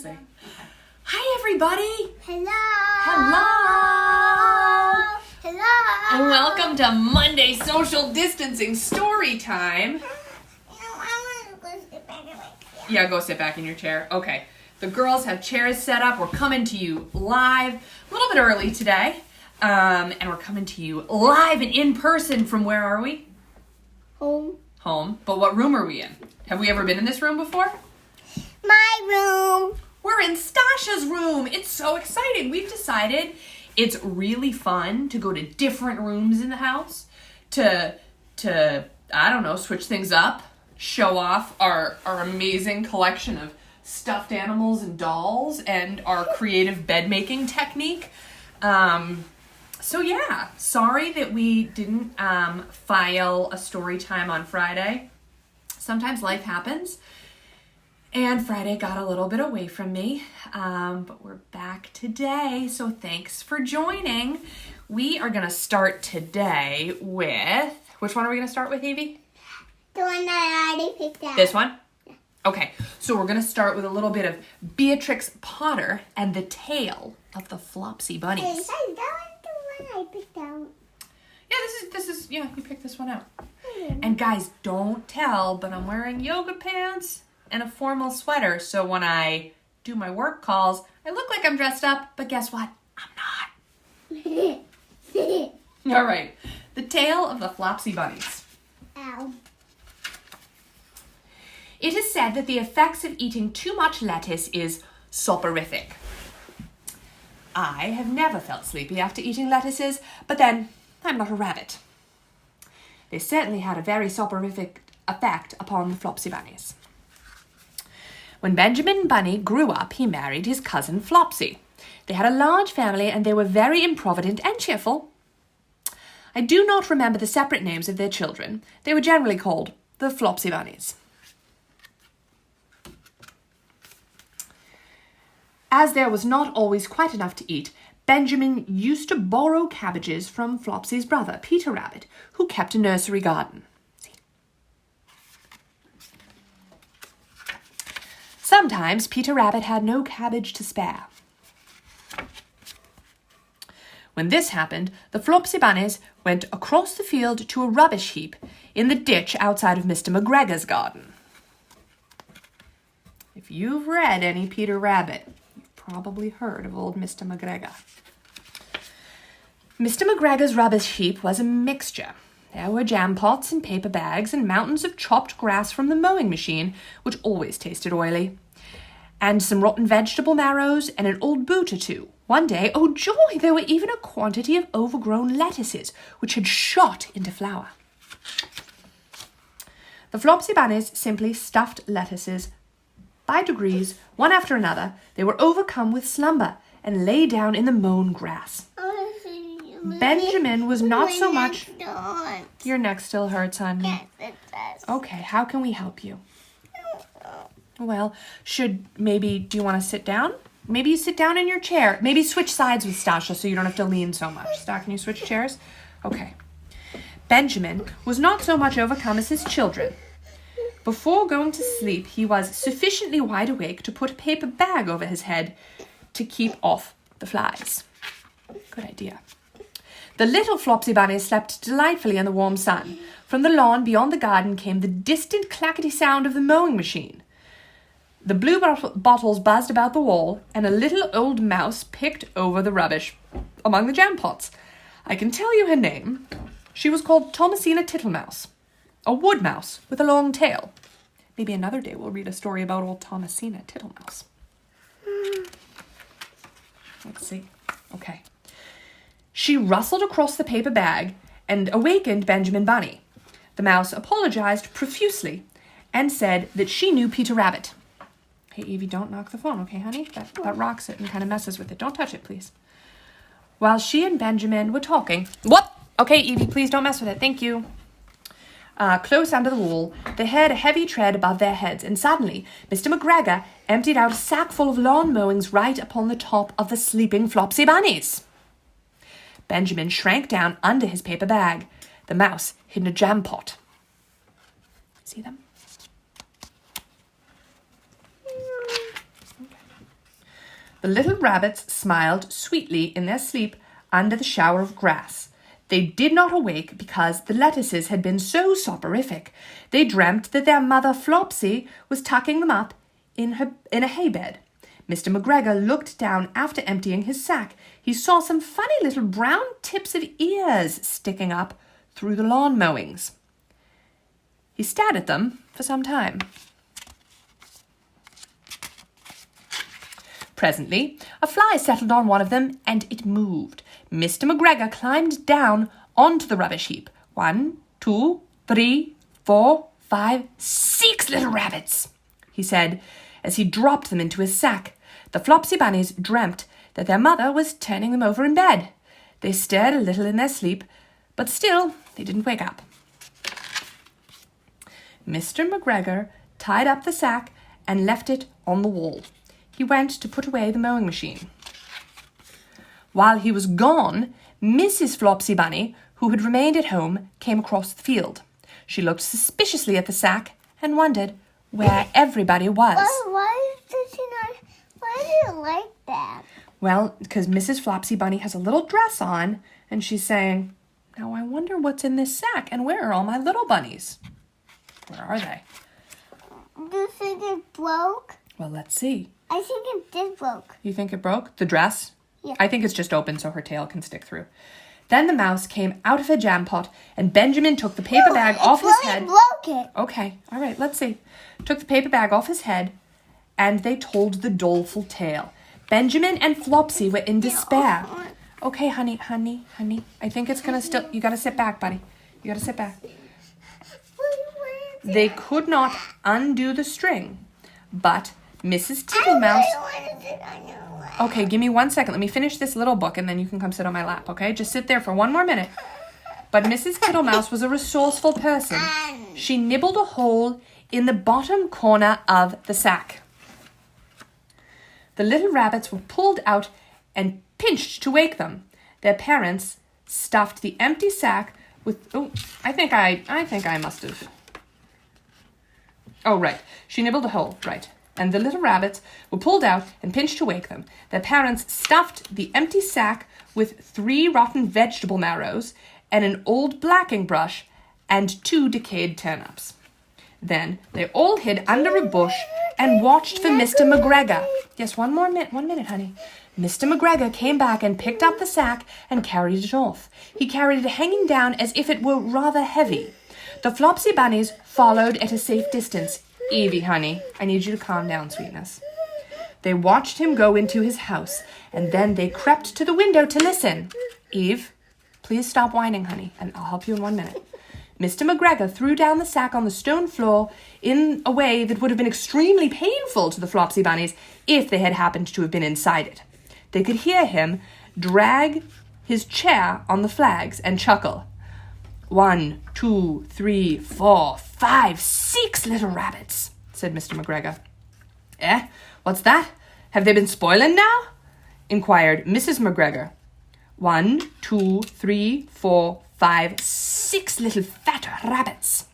say. Hi, everybody. Hello. Hello. Hello. And welcome to Monday Social Distancing Story Time. Yeah, go sit back in your chair. Okay. The girls have chairs set up. We're coming to you live, a little bit early today. And we're coming to you live and in person from where are we? Home. But what room are we in? Have we ever been in this room before? My room. We're in Stasha's room. It's so exciting. We've decided it's really fun to go to different rooms in the house to I don't know, switch things up, show off our amazing collection of stuffed animals and dolls and our creative bed making technique. So yeah, sorry that we didn't file a story time on Friday. Sometimes life happens. And Friday got a little bit away from me, but we're back today, so thanks for joining. We are going to start today with, which one are we going to start with, Evie? The one that I already picked out. This one? Yeah. Okay, so we're going to start with a little bit of Beatrix Potter and the Tale of the Flopsy Bunnies. Hey, that one's the one I picked out. Yeah, this is, you picked this one out. And guys, don't tell, but I'm wearing yoga pants and a formal sweater, so when I do my work calls, I look like I'm dressed up, but guess what? I'm not. All right, the Tale of the Flopsy Bunnies. Ow. It is said that the effects of eating too much lettuce is soporific. I have never felt sleepy after eating lettuces, but then I'm not a rabbit. They certainly had a very soporific effect upon the Flopsy Bunnies. When Benjamin Bunny grew up, he married his cousin Flopsy. They had a large family and they were very improvident and cheerful. I do not remember the separate names of their children. They were generally called the Flopsy Bunnies. As there was not always quite enough to eat, Benjamin used to borrow cabbages from Flopsy's brother, Peter Rabbit, who kept a nursery garden. Sometimes Peter Rabbit had no cabbage to spare. When this happened, the Flopsy Bunnies went across the field to a rubbish heap in the ditch outside of Mr. McGregor's garden. If you've read any Peter Rabbit, you've probably heard of old Mr. McGregor. Mr. McGregor's rubbish heap was a mixture. There were jam pots and paper bags and mountains of chopped grass from the mowing machine, which always tasted oily, and some rotten vegetable marrows and an old boot or two. One day, oh joy, there were even a quantity of overgrown lettuces, which had shot into flower. The Flopsy Bunnies simply stuffed lettuces. By degrees, one after another, they were overcome with slumber and lay down in the mown grass. Benjamin was not so much... Your neck still hurts, honey. Yes, it does. Okay, how can we help you? Well, do you want to sit down? Maybe you sit down in your chair. Maybe switch sides with Stasha so you don't have to lean so much. Stasha, can you switch chairs? Okay. Benjamin was not so much overcome as his children. Before going to sleep, he was sufficiently wide awake to put a paper bag over his head to keep off the flies. Good idea. The little Flopsy Bunnies slept delightfully in the warm sun. From the lawn beyond the garden came the distant clackety sound of the mowing machine. The blue bottles buzzed about the wall, and a little old mouse picked over the rubbish among the jam pots. I can tell you her name. She was called Thomasina Tittlemouse, a wood mouse with a long tail. Maybe another day we'll read a story about old Thomasina Tittlemouse. Let's see. Okay. She rustled across the paper bag and awakened Benjamin Bunny. The mouse apologized profusely and said that she knew Peter Rabbit. Hey, Evie, don't knock the phone, okay, honey? That rocks it and kind of messes with it. Don't touch it, please. While she and Benjamin were talking... What? Okay, Evie, please don't mess with it. Thank you. Close under the wall, they heard a heavy tread above their heads, and suddenly Mr. McGregor emptied out a sack full of lawn mowings right upon the top of the sleeping Flopsy Bunnies. Benjamin shrank down under his paper bag. The mouse hid in a jam pot. See them? The little rabbits smiled sweetly in their sleep under the shower of grass. They did not awake because the lettuces had been so soporific. They dreamt that their mother Flopsy was tucking them up in a hay bed. Mr. McGregor looked down after emptying his sack. He saw some funny little brown tips of ears sticking up through the lawn mowings. He stared at them for some time. Presently, a fly settled on one of them, and it moved. Mr. McGregor climbed down onto the rubbish heap. 1, 2, 3, 4, 5, 6 little rabbits, he said, as he dropped them into his sack. The Flopsy Bunnies dreamt that their mother was turning them over in bed. They stirred a little in their sleep, but still they didn't wake up. Mr. McGregor tied up the sack and left it on the wall. He went to put away the mowing machine. While he was gone, Mrs. Flopsy Bunny, who had remained at home, came across the field. She looked suspiciously at the sack and wondered where everybody was. Why do you like that? Well, because Mrs. Flopsy Bunny has a little dress on, and she's saying, now I wonder what's in this sack, and where are all my little bunnies? Where are they? Do you think it broke? Well, let's see. I think it did broke. You think it broke? The dress? Yeah. I think it's just open so her tail can stick through. Then the mouse came out of a jam pot, and Benjamin took the paper bag off his head. Broke it. Okay, all right, let's see. Took the paper bag off his head, and they told the doleful tale. Benjamin and Flopsy were in despair. Okay, honey. I think it's gonna still... You gotta sit back, buddy. You gotta sit back. They could not undo the string, but Mrs. Tittlemouse... Okay, give me 1 second. Let me finish this little book, and then you can come sit on my lap, okay? Just sit there for 1 more minute. But Mrs. Tittlemouse was a resourceful person. She nibbled a hole in the bottom corner of the sack. The little rabbits were pulled out and pinched to wake them. Their parents stuffed the empty sack with... Oh, I think I must have... Oh, right. She nibbled a hole, right. And the little rabbits were pulled out and pinched to wake them. Their parents stuffed the empty sack with 3 rotten vegetable marrows and an old blacking brush and 2 decayed turnips. Then they all hid under a bush and watched for Mr. McGregor. Yes, 1 minute, honey. Mr. McGregor came back and picked up the sack and carried it off. He carried it hanging down as if it were rather heavy. The Flopsy Bunnies followed at a safe distance. Evie, honey, I need you to calm down, sweetness. They watched him go into his house, and then they crept to the window to listen. Eve, please stop whining, honey, and I'll help you in 1 minute. Mr. McGregor threw down the sack on the stone floor in a way that would have been extremely painful to the Flopsy Bunnies if they had happened to have been inside it. They could hear him drag his chair on the flags and chuckle. 1, 2, 3, 4, 5, 6 little rabbits, said Mr. McGregor. Eh? What's that? Have they been spoiling now? Inquired Mrs. McGregor. 1, 2, 3, 4, 5, 6 little fat rabbits,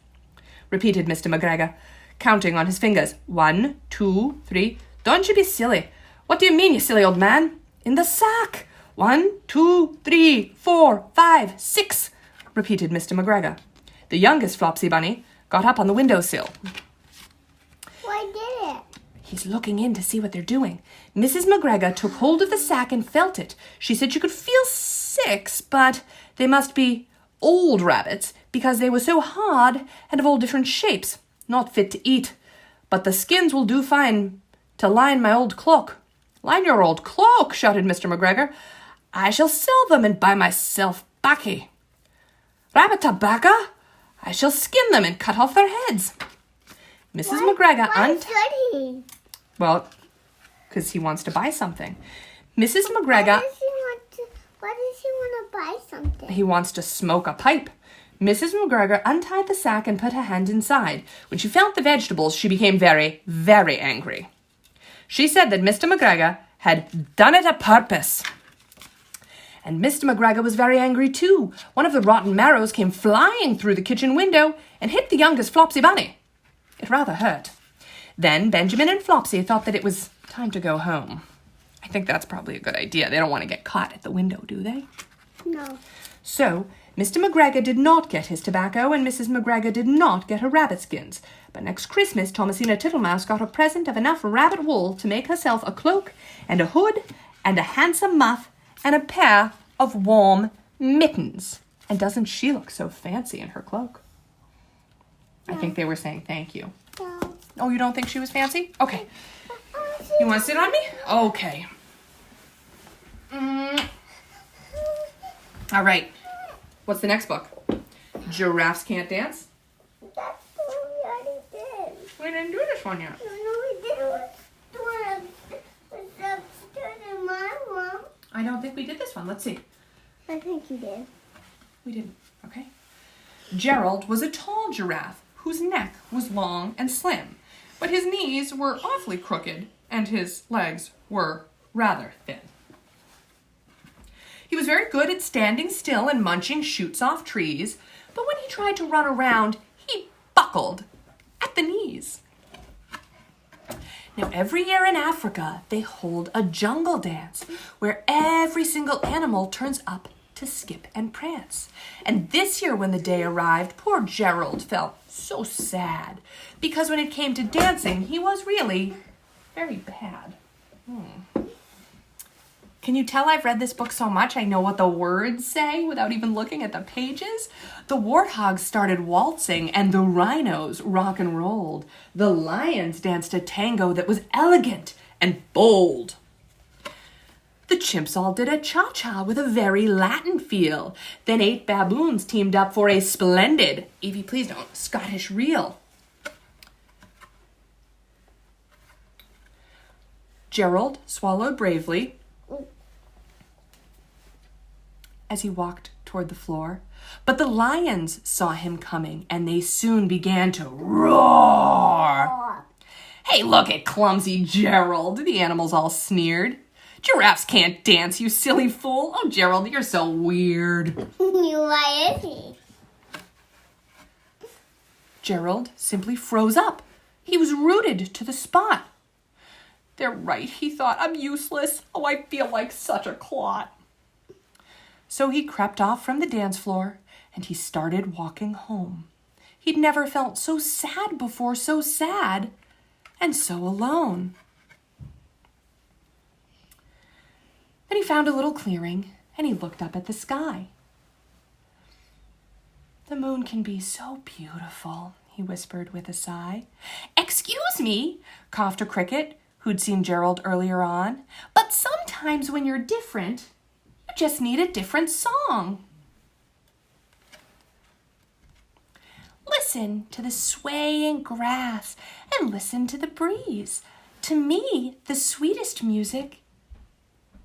repeated Mr. McGregor, counting on his fingers. 1, 2, 3. Don't you be silly. What do you mean, you silly old man? In the sack. 1, 2, 3, 4, 5, 6. repeated Mr. McGregor. The youngest Flopsy Bunny got up on the windowsill. Why did it? He's looking in to see what they're doing. Mrs. McGregor took hold of the sack and felt it. She said she could feel 6, but they must be old rabbits because they were so hard and of all different shapes, not fit to eat. But the skins will do fine to line my old cloak. Line your old cloak, shouted Mr. McGregor. I shall sell them and buy myself baccy. Rabbit tobacco? I shall skin them and cut off their heads. Mrs. McGregor Why should he? Well, because he wants to buy something. Mrs. McGregor... Why does he want to buy something? He wants to smoke a pipe. Mrs. McGregor untied the sack and put her hand inside. When she felt the vegetables, she became very, very angry. She said that Mr. McGregor had done it a purpose. And Mr. McGregor was very angry too. One of the rotten marrows came flying through the kitchen window and hit the youngest Flopsy Bunny. It rather hurt. Then Benjamin and Flopsy thought that it was time to go home. I think that's probably a good idea. They don't want to get caught at the window, do they? No. So, Mr. McGregor did not get his tobacco, and Mrs. McGregor did not get her rabbit skins. But next Christmas, Thomasina Tittlemouse got a present of enough rabbit wool to make herself a cloak and a hood and a handsome muff and a pair of warm mittens. And doesn't she look so fancy in her cloak? I think they were saying thank you. No. Oh, you don't think she was fancy? Okay. You want to sit on me? Okay. All right. What's the next book? Giraffes Can't Dance? That's what we already did. We didn't do this one yet. No, we did. It was upstairs in my room. I don't think we did this one. Let's see. I think you did. We didn't. Okay. Gerald was a tall giraffe whose neck was long and slim, but his knees were awfully crooked and his legs were rather thin. He was very good at standing still and munching shoots off trees, but when he tried to run around, he buckled at the knees. Now, every year in Africa, they hold a jungle dance where every single animal turns up to skip and prance. And this year when the day arrived, poor Gerald felt so sad because when it came to dancing, he was really very bad. Can you tell I've read this book so much I know what the words say without even looking at the pages? The warthogs started waltzing and the rhinos rock and rolled. The lions danced a tango that was elegant and bold. The chimps all did a cha-cha with a very Latin feel. Then 8 baboons teamed up for a splendid, Evie, please don't, Scottish reel. Gerald swallowed bravely as he walked toward the floor, but the lions saw him coming and they soon began to roar. Hey, look at clumsy Gerald, the animals all sneered. Giraffes can't dance, you silly fool. Oh, Gerald, you're so weird. Why is he? Gerald simply froze up. He was rooted to the spot. They're right, he thought. I'm useless. Oh, I feel like such a clot. So he crept off from the dance floor and he started walking home. He'd never felt so sad before, so sad and so alone. Then he found a little clearing and he looked up at the sky. The moon can be so beautiful, he whispered with a sigh. Excuse me, coughed a cricket who'd seen Gerald earlier on, but sometimes when you're different, you just need a different song. Listen to the swaying grass and listen to the breeze. To me, the sweetest music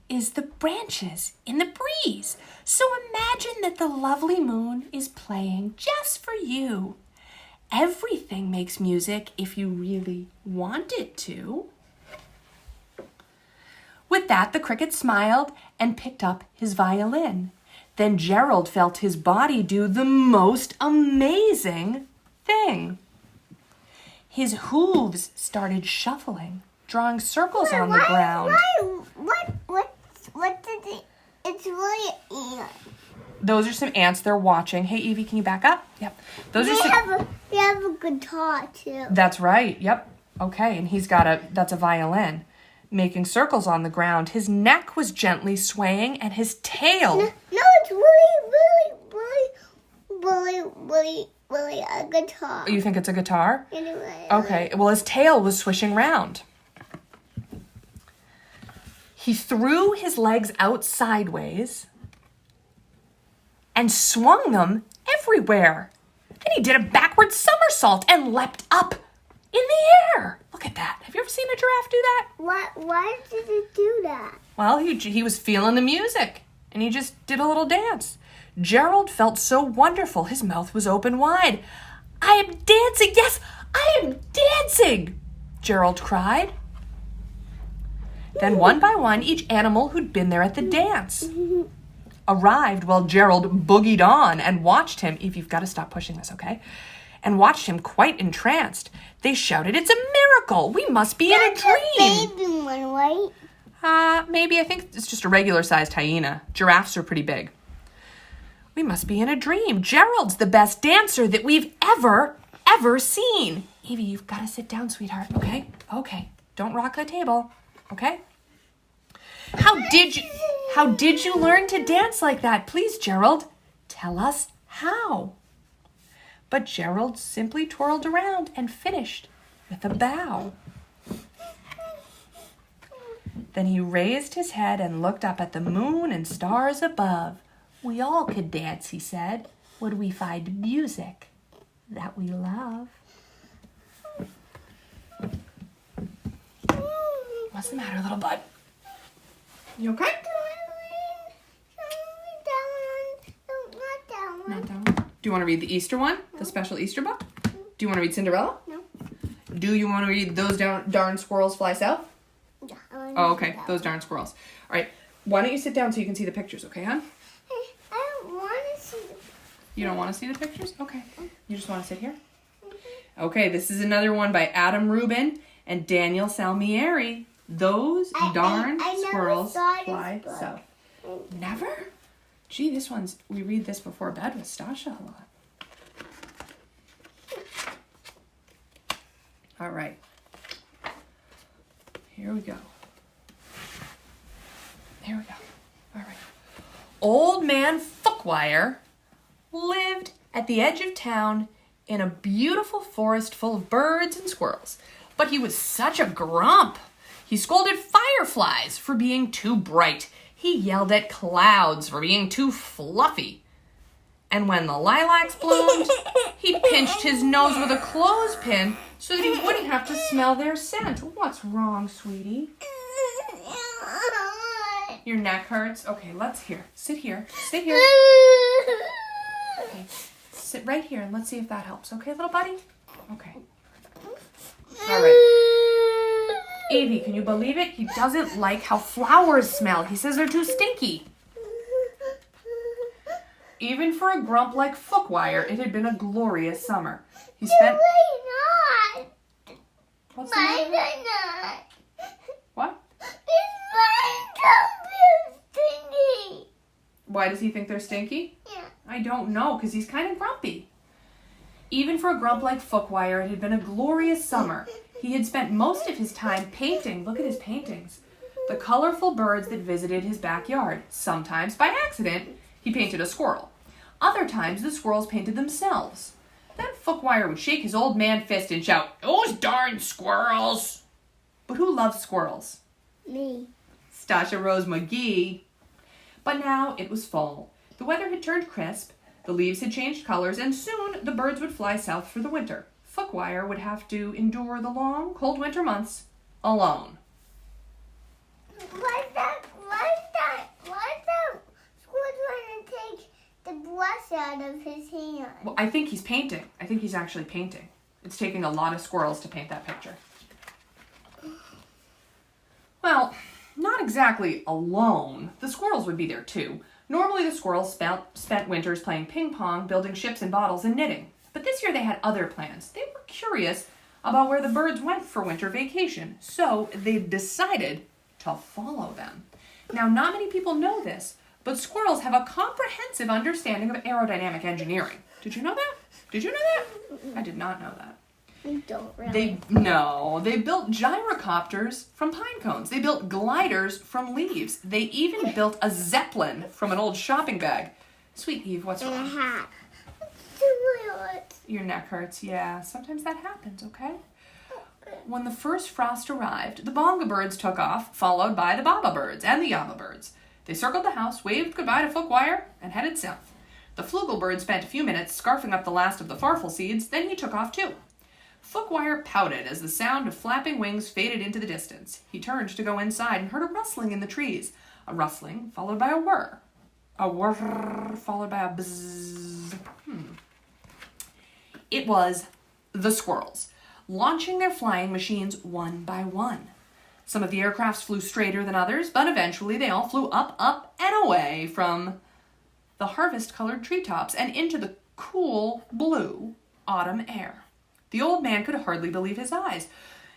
is the branches in the breeze. So imagine that the lovely moon is playing just for you. Everything makes music if you really want it to. With that, the cricket smiled and picked up his violin. Then Gerald felt his body do the most amazing thing. His hooves started shuffling, drawing circles on the ground. What did it? It's really ants. Those are some ants. They're watching. Hey, Evie, can you back up? Yep. They have a guitar too. That's right. Yep. Okay, and that's a violin. Making circles on the ground. His neck was gently swaying and his tail. No, it's really a guitar. You think it's a guitar? Anyway. Okay, well, his tail was swishing round. He threw his legs out sideways and swung them everywhere. Then he did a backward somersault and leapt up in the air. Look at that. Have you ever seen a giraffe do that? Why did it do that? Well, he was feeling the music, and he just did a little dance. Gerald felt so wonderful. His mouth was open wide. I am dancing. Yes, I am dancing, Gerald cried. Then one by one, each animal who'd been there at the dance arrived while Gerald boogied on and watched him. Eve, you've got to stop pushing this, okay? And watched him quite entranced. They shouted, "It's a miracle! We must be in a dream!" That's the baby one, right? Maybe. I think it's just a regular-sized hyena. Giraffes are pretty big. We must be in a dream. Gerald's the best dancer that we've ever seen. Evie, you've got to sit down, sweetheart, okay? Okay. Don't rock the table, okay? How did you learn to dance like that? Please, Gerald, tell us how. But Gerald simply twirled around and finished with a bow. Then he raised his head and looked up at the moon and stars above. We all could dance, he said, would we find music that we love. What's the matter, little bud? You okay? Not that one. Do you want to read the Easter one? No. The special Easter book? Do you want to read Cinderella? No. Do you want to read Those Darn Squirrels Fly South? Yeah. Oh, okay. Those Darn Squirrels. All right. Why don't you sit down so you can see the pictures, okay, hon? I don't want to see the pictures. You don't want to see the pictures? Okay. You just want to sit here? Okay, this is another one by Adam Rubin and Daniel Salmieri. Those Darn Squirrels Fly South. Never? Gee, we read this before bed with Stasha a lot. All right. Here we go. There we go. All right. Old Man Fookwire lived at the edge of town in a beautiful forest full of birds and squirrels. But he was such a grump. He scolded fireflies for being too bright. He yelled at clouds for being too fluffy. And when the lilacs bloomed, he pinched his nose with a clothespin so that he wouldn't have to smell their scent. What's wrong, sweetie? Your neck hurts? Okay, let's hear. Sit here. Sit here. Okay. Sit right here and let's see if that helps. Okay, little buddy? Okay. All right. Evie, can you believe it? He doesn't like how flowers smell. He says they're too stinky. Even for a grump like Fookwire, it had been a glorious summer. He spent... Why not? What's the matter? Why not? What? Stinky. Why does he think they're stinky? Yeah. I don't know, because he's kind of grumpy. Even for a grump like Fookwire, it had been a glorious summer. He had spent most of his time painting, look at his paintings, the colorful birds that visited his backyard. Sometimes, by accident, he painted a squirrel. Other times, the squirrels painted themselves. Then Fookwire would shake his old man fist and shout, "Those darn squirrels!" But who loves squirrels? Me. Stasha Rose McGee. But now it was fall. The weather had turned crisp, the leaves had changed colors, and soon the birds would fly south for the winter. Fookwire would have to endure the long, cold winter months alone. Why Squirrel trying to take the brush out of his hand? Well, I think he's painting. I think he's actually painting. It's taking a lot of squirrels to paint that picture. Well, not exactly alone. The squirrels would be there too. Normally the squirrels spent winters playing ping pong, building ships and bottles, and knitting. But this year they had other plans. They were curious about where the birds went for winter vacation, so they decided to follow them. Now, not many people know this, but squirrels have a comprehensive understanding of aerodynamic engineering. Did you know that? Did you know that? I did not know that. You don't really. They built gyrocopters from pine cones. They built gliders from leaves. They even built a zeppelin from an old shopping bag. Sweet Eve, what's wrong? And a hat. Your neck hurts. Yeah, sometimes that happens, okay? When the first frost arrived, the bonga birds took off, followed by the baba birds and the llama birds. They circled the house, waved goodbye to Fookwire, and headed south. The flugel bird spent a few minutes scarfing up the last of the farfel seeds, then he took off too. Fookwire pouted as the sound of flapping wings faded into the distance. He turned to go inside and heard a rustling in the trees. A rustling followed by a whir. A whir followed by a bzzz. It was the squirrels, launching their flying machines one by one. Some of the aircrafts flew straighter than others, but eventually they all flew up, up, and away from the harvest-colored treetops and into the cool, blue autumn air. The old man could hardly believe his eyes.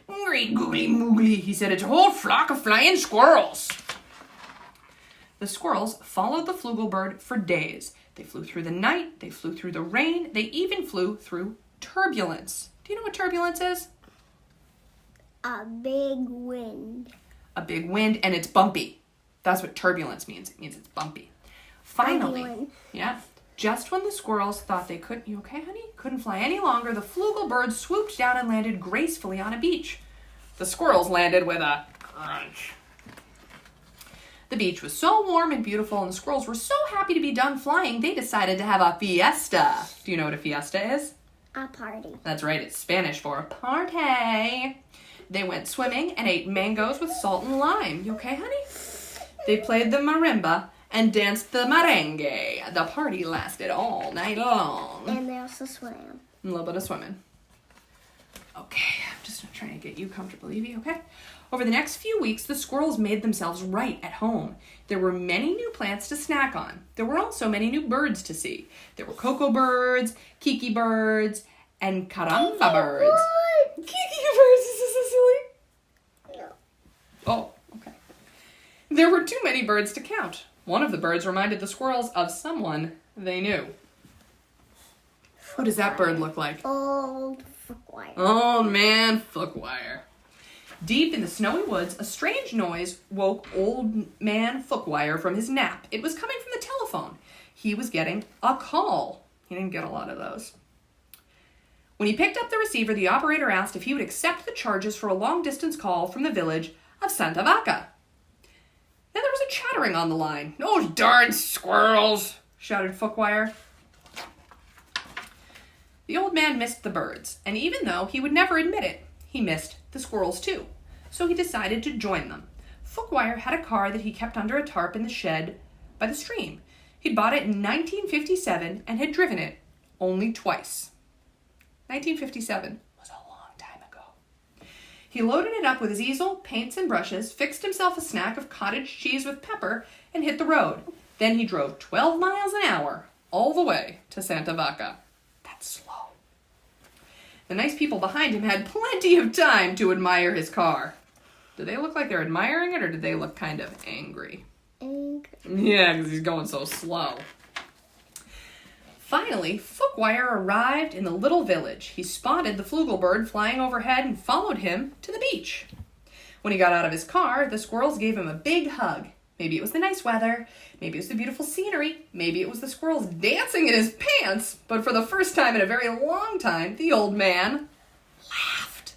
Great googly moogly, he said. It's a whole flock of flying squirrels. The squirrels followed the flugelbird for days. They flew through the night, they flew through the rain, they even flew through turbulence. Do you know what turbulence is? A big wind. A big wind, and it's bumpy. That's what turbulence means. It means it's bumpy. Finally, yeah, just when the squirrels thought they couldn't, you okay, honey? Couldn't fly any longer, the flugelbird swooped down and landed gracefully on a beach. The squirrels landed with a crunch. The beach was so warm and beautiful, and the squirrels were so happy to be done flying, they decided to have a fiesta. Do you know what a fiesta is? A party. That's right, it's Spanish for a party. They went swimming and ate mangoes with salt and lime. You okay, honey? They played the marimba and danced the merengue. The party lasted all night long. And they also swam. A little bit of swimming. Okay, I'm just trying to get you comfortable, Evie, okay? Over the next few weeks, the squirrels made themselves right at home. There were many new plants to snack on. There were also many new birds to see. There were cocoa birds, kiki birds, and caramba birds. Kiki birds, is this so silly? No. Oh, okay. There were too many birds to count. One of the birds reminded the squirrels of someone they knew. What does that bird look like? Old Fookwire. Old man Fookwire. Deep in the snowy woods, a strange noise woke Old Man Fookwire from his nap. It was coming from the telephone. He was getting a call. He didn't get a lot of those. When he picked up the receiver, the operator asked if he would accept the charges for a long-distance call from the village of Santa Vaca. Then there was a chattering on the line. "Those darn squirrels!" shouted Fookwire. The old man missed the birds, and even though he would never admit it, he missed the squirrels too. So he decided to join them. Fookwire had a car that he kept under a tarp in the shed by the stream. He'd bought it in 1957 and had driven it only twice. 1957 was a long time ago. He loaded it up with his easel, paints, and brushes, fixed himself a snack of cottage cheese with pepper, and hit the road. Then he drove 12 miles an hour all the way to Santa Vaca. That's slow. The nice people behind him had plenty of time to admire his car. Do they look like they're admiring it, or do they look kind of angry? Angry. Yeah, because he's going so slow. Finally, Fookwire arrived in the little village. He spotted the flugelbird flying overhead and followed him to the beach. When he got out of his car, the squirrels gave him a big hug. Maybe it was the nice weather, maybe it was the beautiful scenery, maybe it was the squirrels dancing in his pants, but for the first time in a very long time, the old man laughed.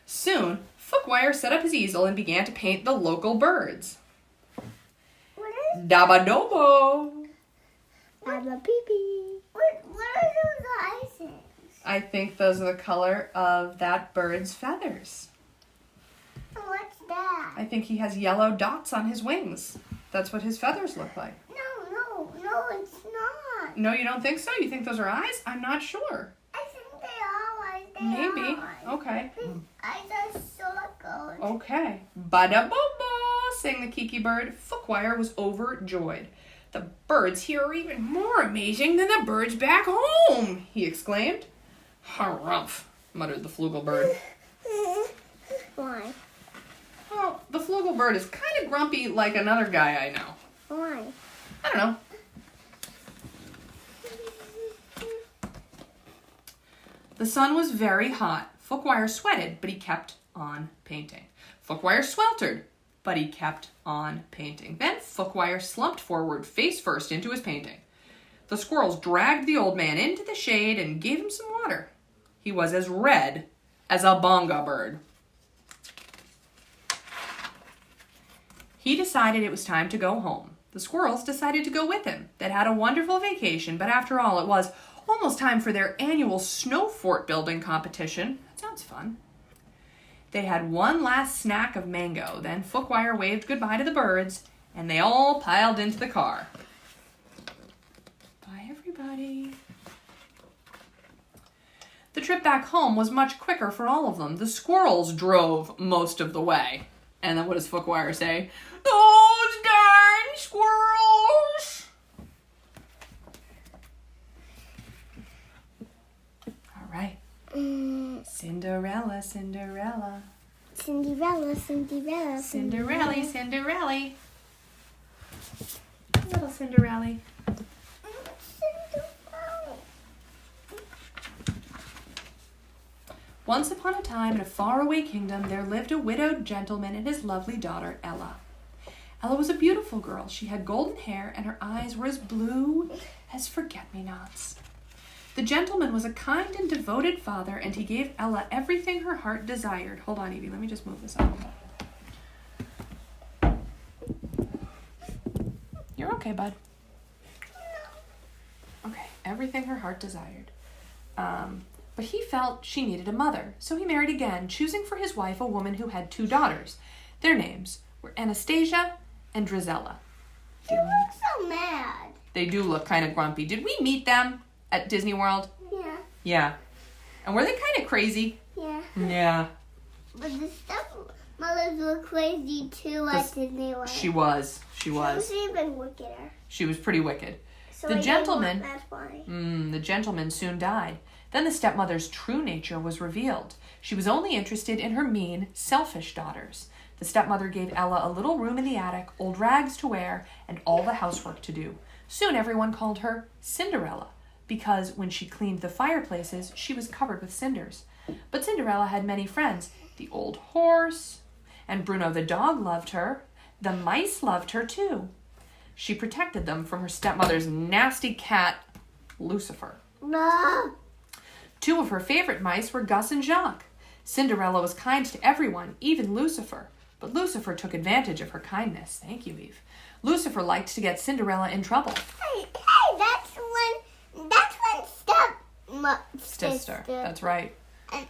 Soon, Fookwire set up his easel and began to paint the local birds. Dabadobo. Abba pee-pee. What are those icings? I think those are the color of that bird's feathers. What's that? I think he has yellow dots on his wings. That's what his feathers look like. No, it's not. No, you don't think so? You think those are eyes? I'm not sure. I think they are eyes. Maybe. Okay. Eyes are circles. Okay. Bada-bo-bo, sang the kiki bird. Fookwire was overjoyed. The birds here are even more amazing than the birds back home, he exclaimed. Harumph, muttered the flugelbird. Why? Well, the flugelbird is kind of grumpy like another guy I know. Why? I don't know. The sun was very hot. Fookwire sweated, but he kept on painting. Fookwire sweltered, but he kept on painting. Then Fookwire slumped forward, face first, into his painting. The squirrels dragged the old man into the shade and gave him some water. He was as red as a bonga bird. He decided it was time to go home. The squirrels decided to go with him. They'd had a wonderful vacation, but after all, it was almost time for their annual snow fort building competition. That sounds fun. They had one last snack of mango. Then Fookwire waved goodbye to the birds, and they all piled into the car. Bye, everybody. The trip back home was much quicker for all of them. The squirrels drove most of the way. And then what does Fookwire say? Those darn squirrels! Cinderella, Cinderella. Cinderella, Cinderella. Cinderella, Cinderella. Little Cinderella. Once upon a time in a faraway kingdom, there lived a widowed gentleman and his lovely daughter, Ella. Ella was a beautiful girl. She had golden hair, and her eyes were as blue as forget-me-nots. The gentleman was a kind and devoted father, and he gave Ella everything her heart desired. Hold on, Evie. Let me just move this up. You're okay, bud. Okay, everything her heart desired. But he felt she needed a mother, so he married again, choosing for his wife a woman who had 2 daughters. Their names were Anastasia and Drizella. They look so mad. They do look kind of grumpy. Did we meet them at Disney World? Yeah. Yeah. And were they kind of crazy? Yeah. Yeah. But the stepmothers were crazy too at Disney World. She was. She was even wickeder. She was pretty wicked. So The gentleman soon died. Then the stepmother's true nature was revealed. She was only interested in her mean, selfish daughters. The stepmother gave Ella a little room in the attic, old rags to wear, and all the housework to do. Soon everyone called her Cinderella, because when she cleaned the fireplaces, she was covered with cinders. But Cinderella had many friends. The old horse, and Bruno the dog loved her. The mice loved her too. She protected them from her stepmother's nasty cat, Lucifer. No. 2 of her favorite mice were Gus and Jacques. Cinderella was kind to everyone, even Lucifer. But Lucifer took advantage of her kindness. Thank you, Eve. Lucifer liked to get Cinderella in trouble. Hey, that's when Sister. That's right. And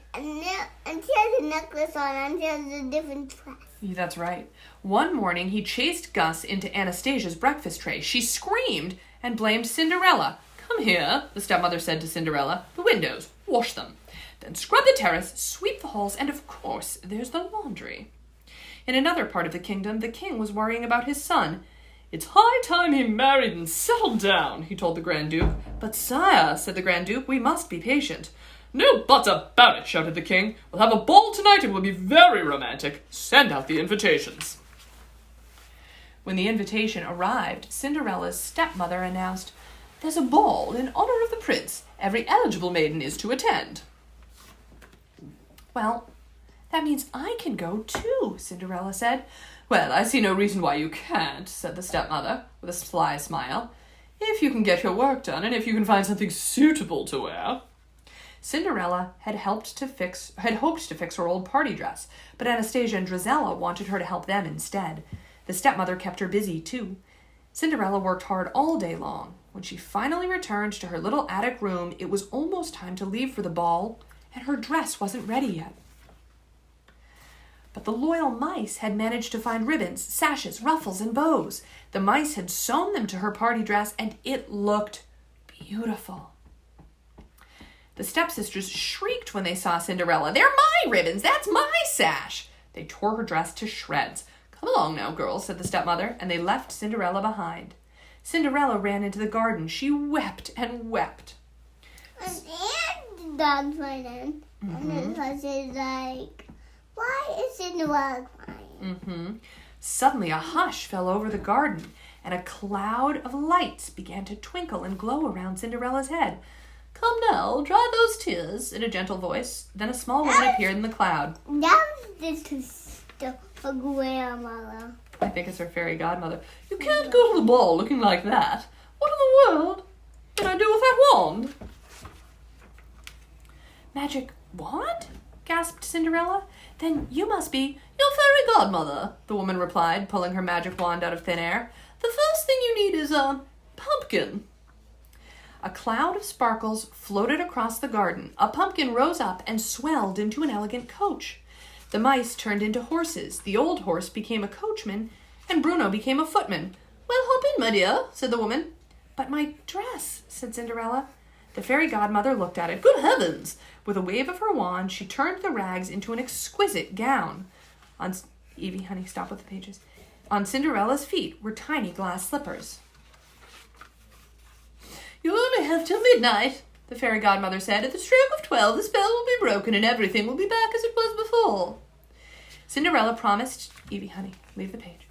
she has a necklace on and she has a different dress. Yeah, that's right. One morning, he chased Gus into Anastasia's breakfast tray. She screamed and blamed Cinderella. Come here, the stepmother said to Cinderella. The windows. Wash them. Then scrub the terrace, sweep the halls, and of course, there's the laundry. In another part of the kingdom, the king was worrying about his son. It's high time he married and settled down, he told the Grand Duke. But sire, said the Grand Duke, we must be patient. No buts about it, shouted the king. We'll have a ball tonight and we'll be very romantic. Send out the invitations. When the invitation arrived, Cinderella's stepmother announced, There's a ball in honor of the prince. Every eligible maiden is to attend. Well, that means I can go too, Cinderella said. Well, I see no reason why you can't, said the stepmother, with a sly smile. If you can get your work done and if you can find something suitable to wear. Cinderella had hoped to fix her old party dress, but Anastasia and Drizella wanted her to help them instead. The stepmother kept her busy, too. Cinderella worked hard all day long. When she finally returned to her little attic room, it was almost time to leave for the ball, and her dress wasn't ready yet. But the loyal mice had managed to find ribbons, sashes, ruffles, and bows. The mice had sewn them to her party dress, and it looked beautiful. The stepsisters shrieked when they saw Cinderella. They're my ribbons! That's my sash! They tore her dress to shreds. Come along now, girls, said the stepmother, and they left Cinderella behind. Cinderella ran into the garden. She wept and wept. And the dog's running. And the horse is like, why is Cinderella crying? Suddenly a hush fell over the garden, and a cloud of lights began to twinkle and glow around Cinderella's head. Come now, dry those tears, in a gentle voice. Then a small woman appeared in the cloud. That was just a grandmother. I think it's her fairy godmother. You can't go to the ball looking like that. What in the world can I do with that wand? Magic wand? Gasped Cinderella. Then you must be your fairy godmother, the woman replied, pulling her magic wand out of thin air. The first thing you need is a pumpkin. A cloud of sparkles floated across the garden. A pumpkin rose up and swelled into an elegant coach. The mice turned into horses. The old horse became a coachman, and Bruno became a footman. Well, hop in, my dear, said the woman. But my dress, said Cinderella. The fairy godmother looked at it. Good heavens! With a wave of her wand, she turned the rags into an exquisite gown. Evie, honey, stop with the pages. On Cinderella's feet were tiny glass slippers. You'll only have till midnight, the fairy godmother said. "At the stroke of 12, the spell will be broken and everything will be back as it was before." Cinderella promised, Evie, honey, leave the page,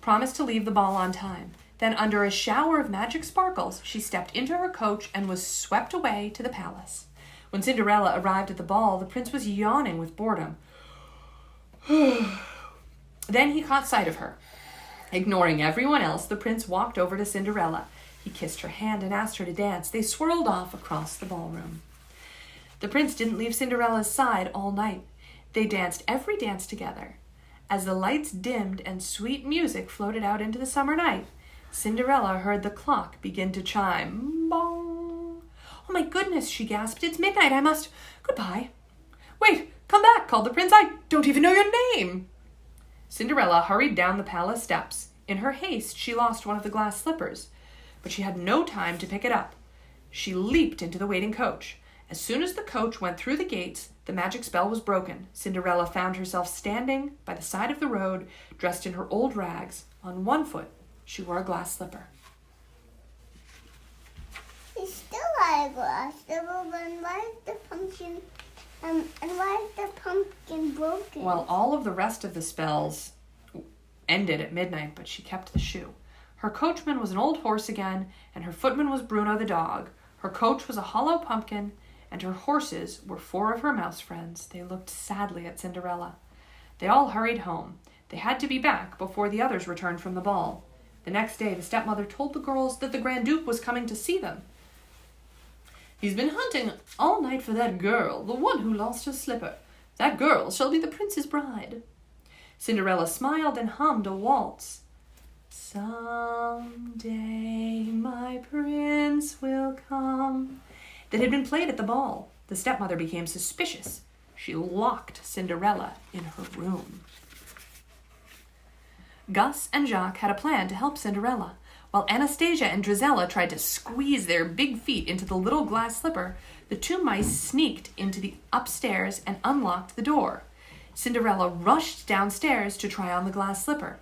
promised to leave the ball on time. Then, under a shower of magic sparkles, she stepped into her coach and was swept away to the palace. When Cinderella arrived at the ball, the prince was yawning with boredom. Then he caught sight of her. Ignoring everyone else, the prince walked over to Cinderella. He kissed her hand and asked her to dance. They swirled off across the ballroom. The prince didn't leave Cinderella's side all night. They danced every dance together. As the lights dimmed and sweet music floated out into the summer night, Cinderella heard the clock begin to chime. Bong! "Oh my goodness," she gasped. "It's midnight. I must... Goodbye." "Wait, come back," called the prince. "I don't even know your name." Cinderella hurried down the palace steps. In her haste, she lost one of the glass slippers, but she had no time to pick it up. She leaped into the waiting coach. As soon as the coach went through the gates, the magic spell was broken. Cinderella found herself standing by the side of the road, dressed in her old rags. On one foot, she wore a glass slipper. It's still like a glass slipper, but why is the pumpkin, and why is the pumpkin broken? Well, all of the rest of the spells ended at midnight, but she kept the shoe. Her coachman was an old horse again, and her footman was Bruno the dog. Her coach was a hollow pumpkin, and her horses were 4 of her mouse friends. They looked sadly at Cinderella. They all hurried home. They had to be back before the others returned from the ball. The next day, the stepmother told the girls that the Grand Duke was coming to see them. "He's been hunting all night for that girl, the one who lost her slipper. That girl shall be the prince's bride." Cinderella smiled and hummed a waltz. "Someday my prince will come," that had been played at the ball. The stepmother became suspicious. She locked Cinderella in her room. Gus and Jacques had a plan to help Cinderella. While Anastasia and Drizella tried to squeeze their big feet into the little glass slipper, the 2 mice sneaked into the upstairs and unlocked the door. Cinderella rushed downstairs to try on the glass slipper.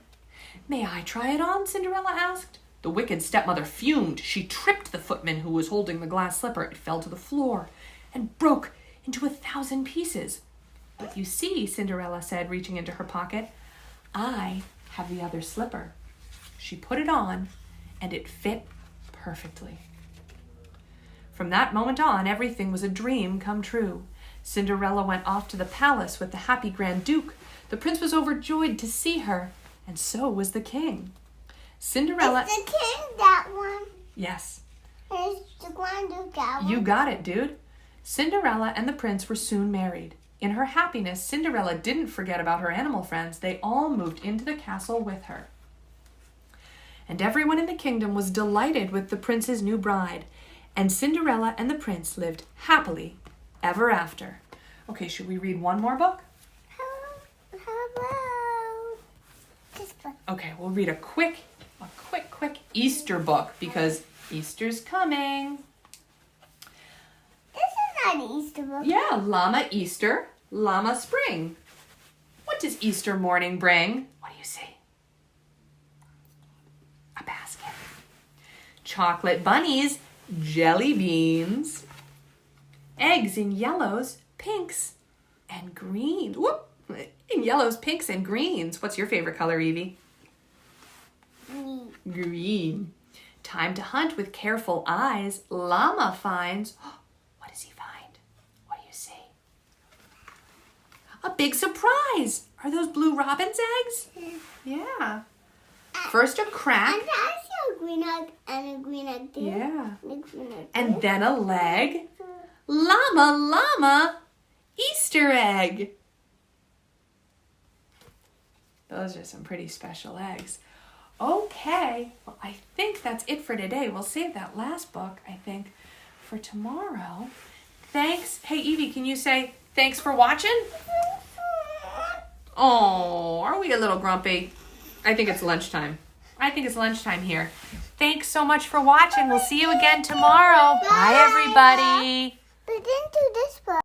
"May I try it on?" Cinderella asked. The wicked stepmother fumed. She tripped the footman who was holding the glass slipper. It fell to the floor and broke into 1,000 pieces. "But you see," Cinderella said, reaching into her pocket, "I have the other slipper." She put it on, and it fit perfectly. From that moment on, everything was a dream come true. Cinderella went off to the palace with the happy Grand Duke. The prince was overjoyed to see her, and so was the king. Cinderella... Is the king that one? Yes. Is the Grand Duke that one? You got it, dude. Cinderella and the prince were soon married. In her happiness, Cinderella didn't forget about her animal friends. They all moved into the castle with her. And everyone in the kingdom was delighted with the prince's new bride. And Cinderella and the prince lived happily ever after. Okay, should we read one more book? How about this book? Okay, we'll read a quick Easter book because Easter's coming. This is not an Easter book. Yeah, Llama Easter, Llama Spring. What does Easter morning bring? What do you see? A basket. Chocolate bunnies, jelly beans, eggs in yellows, pinks, and greens. Whoop! In yellows, pinks, and greens. What's your favorite color, Evie? Green. Time to hunt with careful eyes. Llama finds... What does he find? What do you see? A big surprise! Are those blue robin's eggs? Yeah. First a crack. And I see a green egg and a green egg there. Yeah. And a green egg And there. then a leg. Llama, Easter egg. Those are some pretty special eggs. Okay, well, I think that's it for today. We'll save that last book, I think, for tomorrow. Thanks. Hey, Evie, can you say thanks for watching? Oh, are we a little grumpy? I think it's lunchtime. I think it's lunchtime here. Thanks so much for watching. We'll see you again tomorrow. Bye everybody. But into this book.